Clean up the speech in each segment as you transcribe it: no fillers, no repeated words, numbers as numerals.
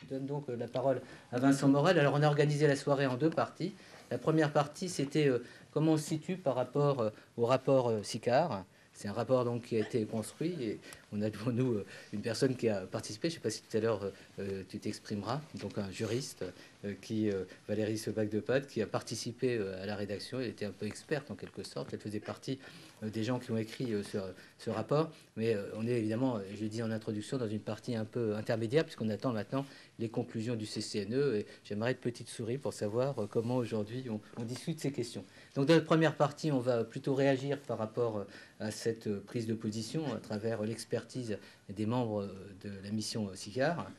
Je donne donc la parole à Vincent Morel. Alors, on a organisé la soirée en deux parties. La première partie, c'était comment on se situe par rapport au rapport SICAR. C'est un rapport donc, qui a été construit et on a devant nous une personne qui a participé. Je ne sais pas si tout à l'heure tu t'exprimeras. Donc un juriste, Valérie Sebac-de-Pade, qui a participé à la rédaction. Elle était un peu experte en quelque sorte. Elle faisait partie des gens qui ont écrit ce rapport. Mais on est évidemment, je l'ai dit en introduction, dans une partie un peu intermédiaire puisqu'on attend maintenant les conclusions du CCNE. Et j'aimerais être petite souris pour savoir comment aujourd'hui on discute ces questions. Donc dans la première partie, on va plutôt réagir par rapport à cette prise de position à travers l'expertise des membres de la mission SICAR.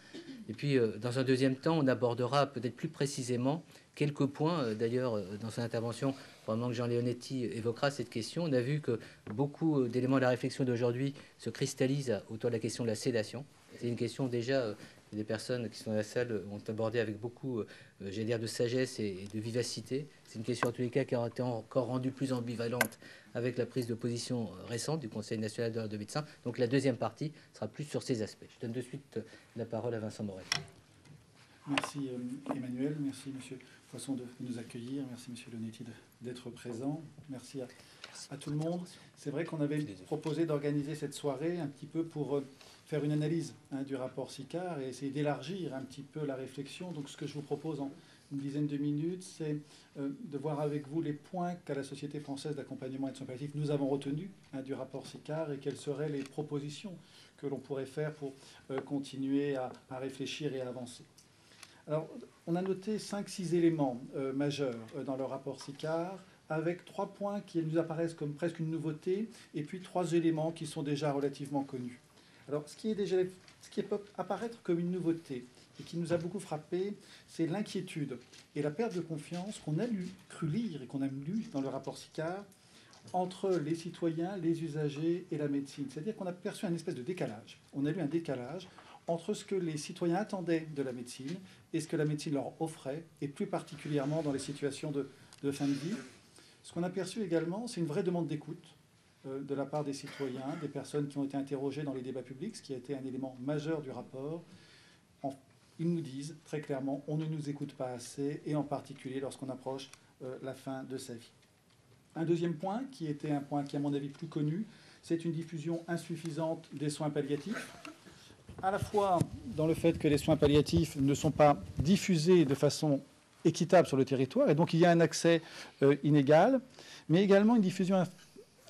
Et puis dans un deuxième temps, on abordera peut-être plus précisément quelques points. D'ailleurs, dans son intervention, probablement que Jean Leonetti évoquera cette question. On a vu que beaucoup d'éléments de la réflexion d'aujourd'hui se cristallisent autour de la question de la sédation. C'est une question déjà des personnes qui sont dans la salle ont abordé avec beaucoup, j'allais dire, de sagesse et de vivacité. C'est une question en tous les cas qui a été encore rendue plus ambivalente avec la prise de position récente du Conseil national de l'ordre de médecins. Donc la deuxième partie sera plus sur ces aspects. Je donne de suite la parole à Vincent Morel. Merci Emmanuel, merci Monsieur Poisson de nous accueillir, merci Monsieur Leonetti d'être présent, merci à tout le monde. C'est vrai qu'on avait proposé d'organiser cette soirée un petit peu pour faire une analyse du rapport SICAR et essayer d'élargir un petit peu la réflexion. Donc ce que je vous propose en une dizaine de minutes, c'est de voir avec vous les points qu'à la Société française d'accompagnement et de soins palliatifs nous avons retenus du rapport SICAR et quelles seraient les propositions que l'on pourrait faire pour continuer à réfléchir et à avancer. Alors, on a noté 5-6 éléments majeurs dans le rapport SICAR, avec 3 points qui nous apparaissent comme presque une nouveauté, et puis 3 éléments qui sont déjà relativement connus. Alors, ce qui peut apparaître comme une nouveauté, et qui nous a beaucoup frappé, c'est l'inquiétude et la perte de confiance qu'on a cru lire et qu'on a lu dans le rapport SICAR entre les citoyens, les usagers et la médecine. C'est-à-dire qu'on a perçu un espèce de décalage. On a lu un décalage entre ce que les citoyens attendaient de la médecine et ce que la médecine leur offrait, et plus particulièrement dans les situations de fin de vie. Ce qu'on a perçu également, c'est une vraie demande d'écoute de la part des citoyens, des personnes qui ont été interrogées dans les débats publics, ce qui a été un élément majeur du rapport. Ils nous disent très clairement, on ne nous écoute pas assez, et en particulier lorsqu'on approche la fin de sa vie. Un deuxième point, qui était un point qui, à mon avis, plus connu, c'est une diffusion insuffisante des soins palliatifs, à la fois dans le fait que les soins palliatifs ne sont pas diffusés de façon équitable sur le territoire, et donc il y a un accès inégal, mais également une diffusion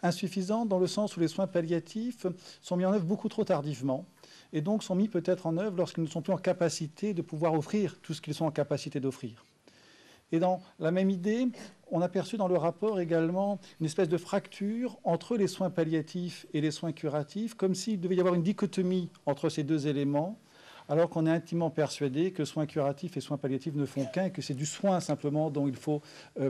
insuffisante dans le sens où les soins palliatifs sont mis en œuvre beaucoup trop tardivement, et donc sont mis peut-être en œuvre lorsqu'ils ne sont plus en capacité de pouvoir offrir tout ce qu'ils sont en capacité d'offrir. Et dans la même idée, on a perçu dans le rapport également une espèce de fracture entre les soins palliatifs et les soins curatifs, comme s'il devait y avoir une dichotomie entre ces deux éléments, alors qu'on est intimement persuadé que soins curatifs et soins palliatifs ne font qu'un, et que c'est du soin simplement dont il faut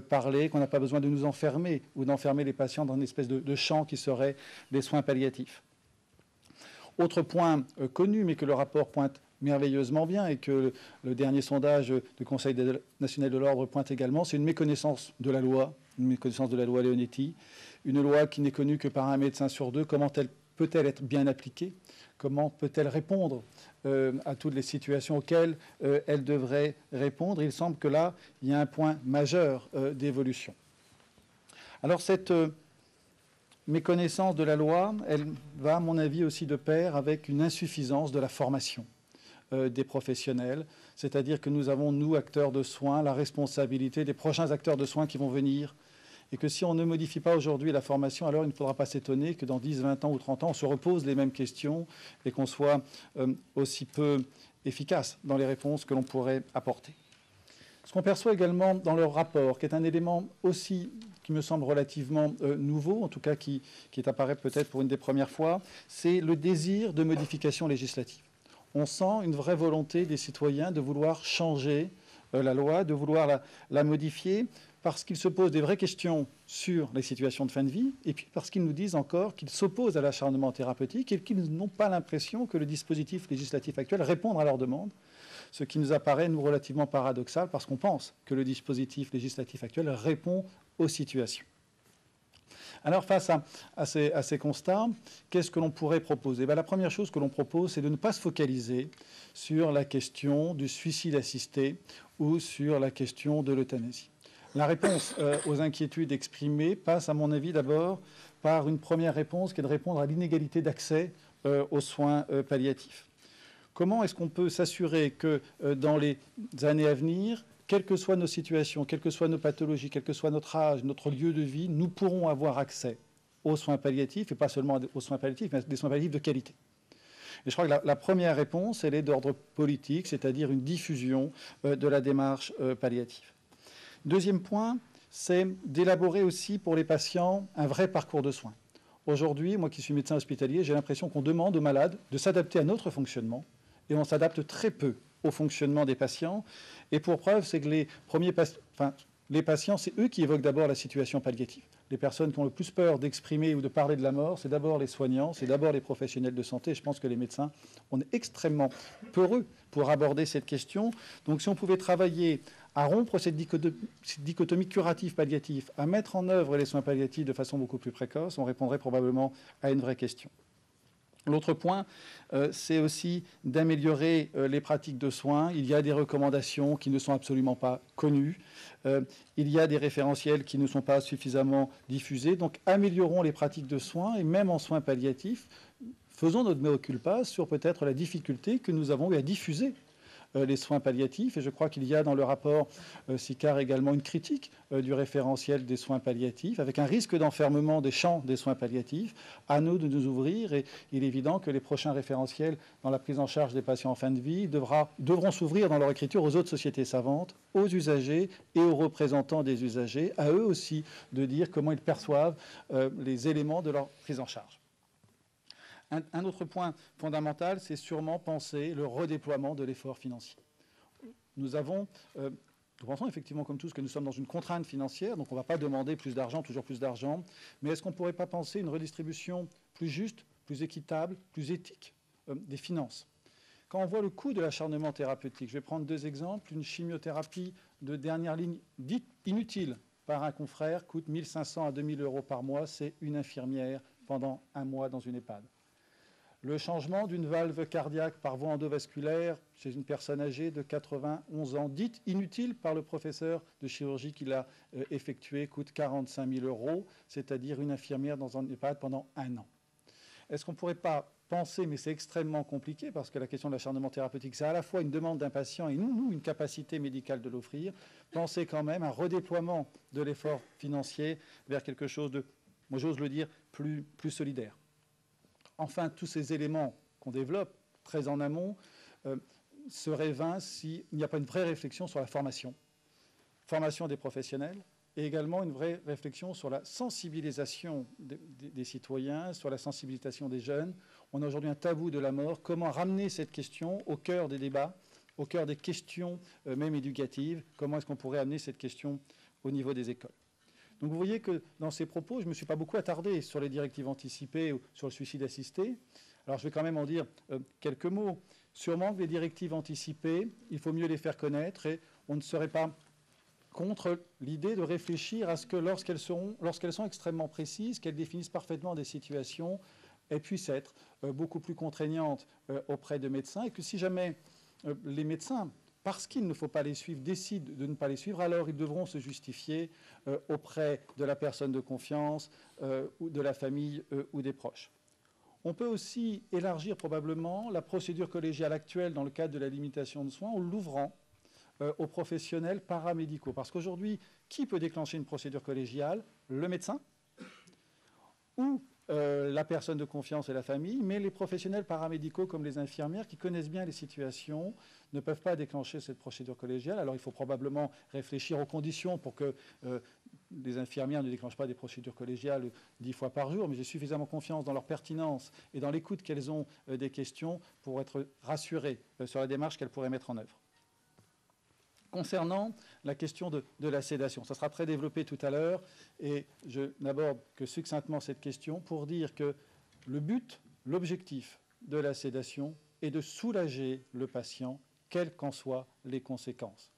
parler, qu'on n'a pas besoin de nous enfermer ou d'enfermer les patients dans une espèce de champ qui serait les soins palliatifs. Autre point connu, mais que le rapport pointe merveilleusement bien et que le dernier sondage du Conseil national de l'ordre pointe également, c'est une méconnaissance de la loi, une méconnaissance de la loi Leonetti, une loi qui n'est connue que par un médecin sur deux. Comment peut-elle être bien appliquée? Comment peut-elle répondre à toutes les situations auxquelles elle devrait répondre? Il semble que là, il y a un point majeur d'évolution. Alors cette méconnaissance de la loi, elle va, à mon avis, aussi de pair avec une insuffisance de la formation des professionnels, c'est-à-dire que nous avons, nous, acteurs de soins, la responsabilité des prochains acteurs de soins qui vont venir, et que si on ne modifie pas aujourd'hui la formation, alors il ne faudra pas s'étonner que dans 10, 20 ans ou 30 ans, on se repose les mêmes questions et qu'on soit aussi peu efficace dans les réponses que l'on pourrait apporter. Ce qu'on perçoit également dans le rapport, qui est un élément aussi qui me semble relativement nouveau, en tout cas qui apparaît peut-être pour une des premières fois, c'est le désir de modification législative. On sent une vraie volonté des citoyens de vouloir changer la loi, de vouloir la modifier, parce qu'ils se posent des vraies questions sur les situations de fin de vie, et puis parce qu'ils nous disent encore qu'ils s'opposent à l'acharnement thérapeutique et qu'ils n'ont pas l'impression que le dispositif législatif actuel réponde à leurs demandes, ce qui nous apparaît, nous, relativement paradoxal, parce qu'on pense que le dispositif législatif actuel répond aux situations. Alors, face à ces constats, qu'est-ce que l'on pourrait proposer? La première chose que l'on propose, c'est de ne pas se focaliser sur la question du suicide assisté ou sur la question de l'euthanasie. La réponse aux inquiétudes exprimées passe, à mon avis, d'abord par une première réponse qui est de répondre à l'inégalité d'accès aux soins palliatifs. Comment est-ce qu'on peut s'assurer que dans les années à venir, quelles que soient nos situations, quelles que soient nos pathologies, quel que soit notre âge, notre lieu de vie, nous pourrons avoir accès aux soins palliatifs, et pas seulement aux soins palliatifs, mais des soins palliatifs de qualité? Et je crois que la première réponse, elle est d'ordre politique, c'est-à-dire une diffusion de la démarche palliative. Deuxième point, c'est d'élaborer aussi pour les patients un vrai parcours de soins. Aujourd'hui, moi qui suis médecin hospitalier, j'ai l'impression qu'on demande aux malades de s'adapter à notre fonctionnement, et on s'adapte très peu au fonctionnement des patients. Et pour preuve, c'est que les patients, c'est eux qui évoquent d'abord la situation palliative. Les personnes qui ont le plus peur d'exprimer ou de parler de la mort, c'est d'abord les soignants, c'est d'abord les professionnels de santé. Je pense que les médecins, on est extrêmement peureux pour aborder cette question. Donc si on pouvait travailler à rompre cette dichotomie curative-palliative, à mettre en œuvre les soins palliatifs de façon beaucoup plus précoce, on répondrait probablement à une vraie question. L'autre point, c'est aussi d'améliorer les pratiques de soins. Il y a des recommandations qui ne sont absolument pas connues. Il y a des référentiels qui ne sont pas suffisamment diffusés. Donc améliorons les pratiques de soins, et même en soins palliatifs, faisons notre mea culpa sur peut-être la difficulté que nous avons eu à diffuser les soins palliatifs. Et je crois qu'il y a dans le rapport SICAR également une critique du référentiel des soins palliatifs, avec un risque d'enfermement des champs des soins palliatifs. À nous de nous ouvrir, et il est évident que les prochains référentiels dans la prise en charge des patients en fin de vie devront s'ouvrir dans leur écriture aux autres sociétés savantes, aux usagers et aux représentants des usagers, à eux aussi de dire comment ils perçoivent les éléments de leur prise en charge. Un autre point fondamental, c'est sûrement penser le redéploiement de l'effort financier. Nous pensons effectivement comme tous que nous sommes dans une contrainte financière, donc on ne va pas demander plus d'argent, toujours plus d'argent, mais est-ce qu'on ne pourrait pas penser une redistribution plus juste, plus équitable, plus éthique des finances? Quand on voit le coût de l'acharnement thérapeutique, je vais prendre deux exemples. Une chimiothérapie de dernière ligne dite inutile par un confrère coûte 1 500 à 2 000 euros par mois, c'est une infirmière pendant un mois dans une EHPAD. Le changement d'une valve cardiaque par voie endovasculaire chez une personne âgée de 91 ans, dite inutile par le professeur de chirurgie qui l'a effectué, coûte 45 000 euros, c'est-à-dire une infirmière dans un EHPAD pendant un an. Est-ce qu'on ne pourrait pas penser, mais c'est extrêmement compliqué, parce que la question de l'acharnement thérapeutique, c'est à la fois une demande d'un patient et nous, une capacité médicale de l'offrir, penser quand même un redéploiement de l'effort financier vers quelque chose de, moi j'ose le dire, plus solidaire. Enfin, tous ces éléments qu'on développe très en amont seraient vains s'il n'y a pas une vraie réflexion sur la formation des professionnels, et également une vraie réflexion sur la sensibilisation des citoyens, sur la sensibilisation des jeunes. On a aujourd'hui un tabou de la mort. Comment ramener cette question au cœur des débats, au cœur des questions même éducatives? Comment est-ce qu'on pourrait amener cette question au niveau des écoles? Donc vous voyez que dans ces propos, je ne me suis pas beaucoup attardé sur les directives anticipées ou sur le suicide assisté. Alors je vais quand même en dire quelques mots. Sûrement que les directives anticipées, il faut mieux les faire connaître, et on ne serait pas contre l'idée de réfléchir à ce que lorsqu'elles sont extrêmement précises, qu'elles définissent parfaitement des situations, elles puissent être beaucoup plus contraignantes auprès de médecins, et que si jamais les médecins, parce qu'il ne faut pas les suivre, décident de ne pas les suivre, alors ils devront se justifier auprès de la personne de confiance ou de la famille ou des proches. On peut aussi élargir probablement la procédure collégiale actuelle dans le cadre de la limitation de soins en l'ouvrant aux professionnels paramédicaux. Parce qu'aujourd'hui, qui peut déclencher une procédure collégiale? Le médecin ou la personne de confiance et la famille, mais les professionnels paramédicaux comme les infirmières qui connaissent bien les situations ne peuvent pas déclencher cette procédure collégiale. Alors il faut probablement réfléchir aux conditions pour que les infirmières ne déclenchent pas des procédures collégiales 10 fois par jour, mais j'ai suffisamment confiance dans leur pertinence et dans l'écoute qu'elles ont des questions pour être rassurées sur la démarche qu'elles pourraient mettre en œuvre. Concernant la question de la sédation, ça sera très développé tout à l'heure, et je n'aborde que succinctement cette question pour dire que le but, l'objectif de la sédation est de soulager le patient, quelles qu'en soient les conséquences.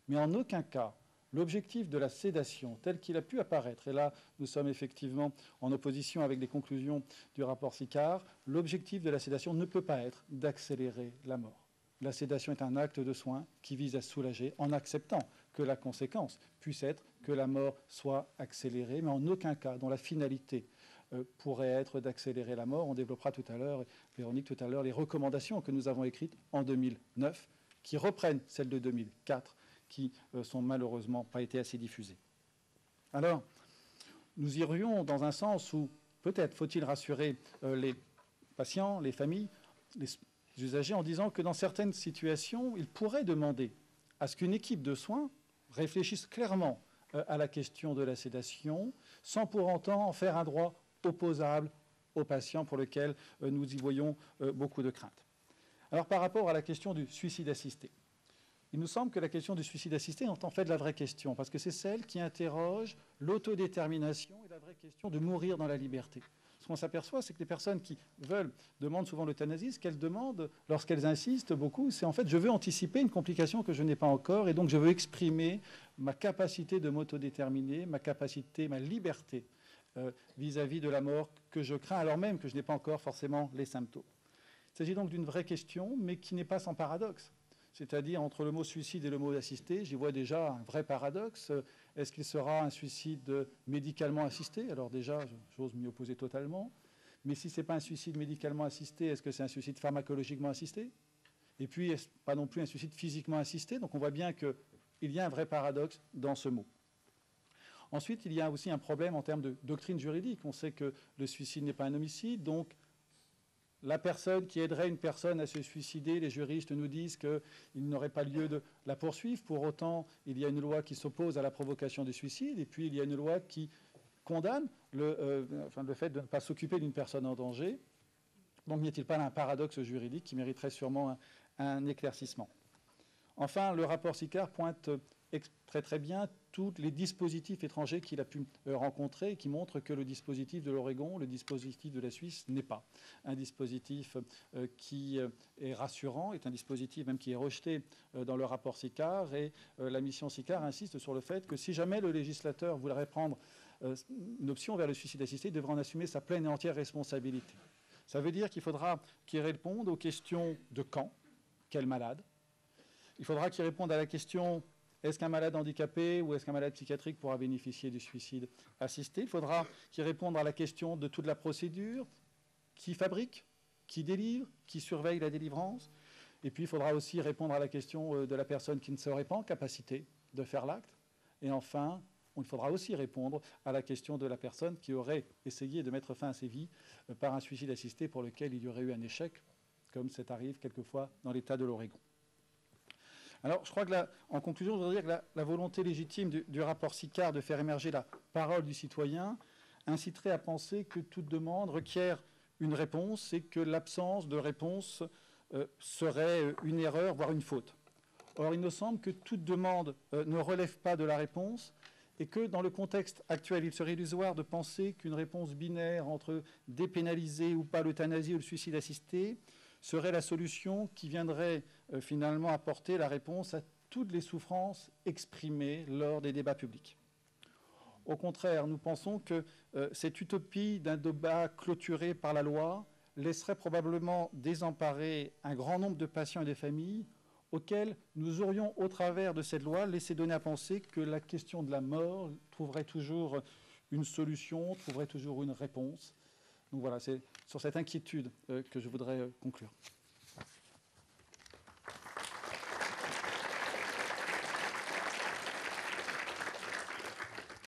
Mais en aucun cas, l'objectif de la sédation tel qu'il a pu apparaître, et là nous sommes effectivement en opposition avec les conclusions du rapport Sicard, l'objectif de la sédation ne peut pas être d'accélérer la mort. La sédation est un acte de soin qui vise à soulager en acceptant que la conséquence puisse être que la mort soit accélérée, mais en aucun cas dont la finalité pourrait être d'accélérer la mort. On développera tout à l'heure, Véronique, tout à l'heure, les recommandations que nous avons écrites en 2009, qui reprennent celles de 2004, qui sont malheureusement pas été assez diffusées. Alors, nous irions dans un sens où peut-être faut-il rassurer les patients, les familles, les usagers en disant que dans certaines situations, ils pourraient demander à ce qu'une équipe de soins réfléchisse clairement à la question de la sédation, sans pour autant en faire un droit opposable aux patients pour lequel nous y voyons beaucoup de craintes. Alors par rapport à la question du suicide assisté, il nous semble que la question du suicide assisté est en fait la vraie question, parce que c'est celle qui interroge l'autodétermination et la vraie question de mourir dans la liberté. Ce qu'on s'aperçoit, c'est que les personnes qui demandent souvent l'euthanasie, ce qu'elles demandent, lorsqu'elles insistent beaucoup, c'est en fait je veux anticiper une complication que je n'ai pas encore, et donc je veux exprimer ma capacité de m'autodéterminer, ma capacité, ma liberté vis-à-vis de la mort que je crains, alors même que je n'ai pas encore forcément les symptômes. Il s'agit donc d'une vraie question, mais qui n'est pas sans paradoxe. C'est-à-dire, entre le mot suicide et le mot assisté, j'y vois déjà un vrai paradoxe. Est-ce qu'il sera un suicide médicalement assisté? Alors déjà, j'ose m'y opposer totalement. Mais si ce n'est pas un suicide médicalement assisté, est-ce que c'est un suicide pharmacologiquement assisté? Et puis, est-ce pas non plus un suicide physiquement assisté? Donc on voit bien qu'il y a un vrai paradoxe dans ce mot. Ensuite, il y a aussi un problème en termes de doctrine juridique. On sait que le suicide n'est pas un homicide, donc la personne qui aiderait une personne à se suicider, les juristes nous disent qu'il n'aurait pas lieu de la poursuivre. Pour autant, il y a une loi qui s'oppose à la provocation du suicide, et puis il y a une loi qui condamne le fait de ne pas s'occuper d'une personne en danger. Donc n'y a-t-il pas là un paradoxe juridique qui mériterait sûrement un éclaircissement? Enfin, le rapport Sicard pointe très bien tous les dispositifs étrangers qu'il a pu rencontrer et qui montrent que le dispositif de l'Oregon, le dispositif de la Suisse n'est pas un dispositif qui est rassurant, est un dispositif même qui est rejeté dans le rapport Sicard. Et la mission Sicard insiste sur le fait que si jamais le législateur voudrait prendre une option vers le suicide assisté, il devra en assumer sa pleine et entière responsabilité. Ça veut dire qu'il faudra qu'il réponde aux questions de quand, quel malade. Il faudra qu'il réponde à la question est-ce qu'un malade handicapé ou est-ce qu'un malade psychiatrique pourra bénéficier du suicide assisté? Il faudra qu'il réponde à la question de toute la procédure, qui fabrique, qui délivre, qui surveille la délivrance. Et puis il faudra aussi répondre à la question de la personne qui ne serait pas en capacité de faire l'acte. Et enfin, il faudra aussi répondre à la question de la personne qui aurait essayé de mettre fin à ses vies par un suicide assisté pour lequel il y aurait eu un échec, comme ça arrive quelquefois dans l'État de l'Oregon. Alors, je crois que en conclusion, je voudrais dire que la volonté légitime du rapport Sicard de faire émerger la parole du citoyen inciterait à penser que toute demande requiert une réponse et que l'absence de réponse serait une erreur, voire une faute. Or, il me semble que toute demande ne relève pas de la réponse et que dans le contexte actuel, il serait illusoire de penser qu'une réponse binaire entre dépénaliser ou pas l'euthanasie ou le suicide assisté serait la solution qui viendrait finalement apporter la réponse à toutes les souffrances exprimées lors des débats publics. Au contraire, nous pensons que cette utopie d'un débat clôturé par la loi laisserait probablement désemparer un grand nombre de patients et de familles auxquels nous aurions, au travers de cette loi, laissé donner à penser que la question de la mort trouverait toujours une solution, trouverait toujours une réponse. Donc voilà, c'est sur cette inquiétude que je voudrais conclure.